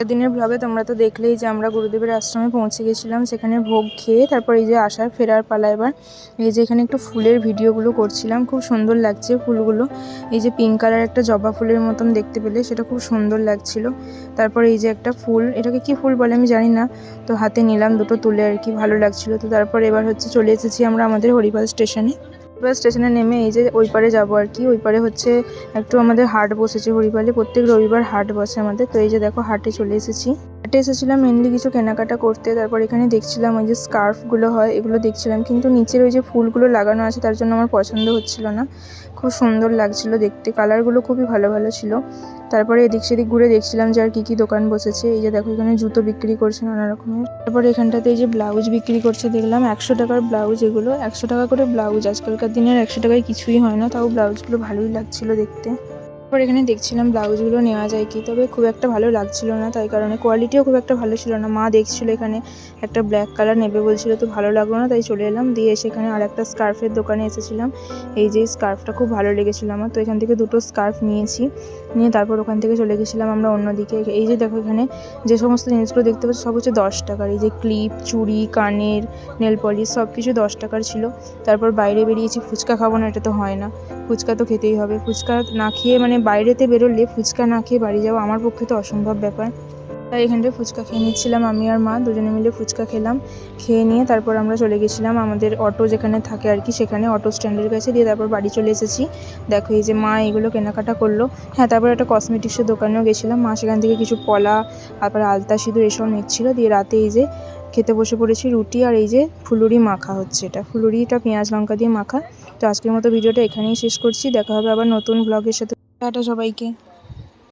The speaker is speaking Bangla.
দিনের ব্লগে তোমরা তো দেখলেই যে আমরা গুরুদেবের আশ্রমে পৌঁছে গেছিলাম। সেখানে ভোগ খেয়ে তারপর এই যে আসার ফেরার পালা। এবার এই যে এখানে একটু ফুলের ভিডিওগুলো করছিলাম, খুব সুন্দর লাগছে ফুলগুলো। এই যে পিঙ্ক কালার একটা জবা ফুলের মতন দেখতে পেলে, সেটা খুব সুন্দর লাগছিল। তারপর এই যে একটা ফুল, এটাকে কি ফুল বলে আমি জানি না, তো হাতে নিলাম দুটো তুলে আর কি, ভালো লাগছিল। তো তারপর এবার হচ্ছে চলে এসেছি আমরা আমাদের হরিপাল স্টেশনে। স্টেশনে নেমে এই যে ওই পারে যাবো আর কি। ওই পারে হচ্ছে একটু আমাদের হাট বসেছে হরিপালে, প্রত্যেক রবিবার হাট বসে আমাদের। তো এই যে দেখো হাটে চলে এসেছি। হাটে এসেছিলাম মেনলি কিছু কেনাকাটা করতে। তারপর এখানে দেখছিলাম ওই যে স্কার্ফগুলো হয়, এগুলো দেখছিলাম, কিন্তু নিচের ওই যে ফুলগুলো লাগানো আছে তার জন্য আমার পছন্দ হচ্ছিল না। খুব সুন্দর লাগছিল দেখতে, কালারগুলো খুবই ভালো ভালো ছিল। তারপরে এদিক সেদিক ঘুরে দেখছিলাম যে আর কি কি দোকান বসেছে। এই যে দেখো এখানে জুতো বিক্রি করছে নানা রকমের। তারপরে এখানটাতে এই যে ব্লাউজ বিক্রি করছে দেখলাম, 100 টাকার ব্লাউজ। এগুলো 100 টাকা করে ব্লাউজ। আজকালকার দিনের 100 টাকায় কিছুই হয় না, তাও ব্লাউজগুলো ভালোই লাগছিল দেখতে। তারপর এখানে দেখছিলাম ব্লাউজগুলো নেওয়া যায় কি, তবে খুব একটা ভালো লাগছিল না, তাই কারণে কোয়ালিটিও খুব একটা ভালো ছিল না। মা দেখছিল এখানে একটা ব্ল্যাক কালার নেবে বলছিল, তো ভালো লাগলো না, তাই চলে এলাম। দিয়ে সেখানে আর একটা স্কার্ফের দোকানে এসেছিলাম। এই যে স্কার্ফটা খুব ভালো লেগেছিলো আমার, তো এখান থেকে দুটো স্কার্ফ নিয়েছি। নিয়ে তারপর ওখান থেকে চলে গেছিলাম আমরা অন্যদিকে। এই যে দেখো এখানে যে সমস্ত জিনিসগুলো দেখতে পাচ্ছি সব হচ্ছে 10 টাকার। এই যে ক্লিপ, চুড়ি, কানের, নেল পলিশ সব কিছু 10 টাকার ছিল। তারপর বাইরে বেরিয়েছি, ফুচকা খাবো না এটা তো হয় না, ফুচকা তো খেতেই হবে। ফুচকা না খেয়ে মানে বাইরেতে বেরোলে ফুচকা না খেয়ে বাড়ি যাওয়া আমার পক্ষে তো অসম্ভব ব্যাপার। তাই এখানটায় ফুচকা খেয়ে নিচ্ছিলাম, আমি আর মা দুজনে মিলে ফুচকা খেলাম। খেয়ে নিয়ে তারপর আমরা চলে গেছিলাম আমাদের অটো যেখানে থাকে আর কি, সেখানে অটো স্ট্যান্ডের কাছে। দিয়ে তারপর বাড়ি চলে এসেছি। দেখো এই যে মা এগুলো কেনাকাটা করলো। হ্যাঁ, তারপর একটা কসমেটিক্সের দোকানেও গেছিলাম। মা সেখান থেকে কিছু পলা, তারপরে আলতা সিঁদুর এসব নিচ্ছিলো। দিয়ে রাতে এই যে খেতে বসে পড়েছি রুটি, আর এই যে ফুলুরি মাখা হচ্ছে। এটা ফুলুরিটা পেঁয়াজ লঙ্কা দিয়ে মাখা। তো আজকের মতো ভিডিওটা এখানেই শেষ করছি। দেখা হবে আবার নতুন ব্লগের সাথে। টাটা সবাইকে।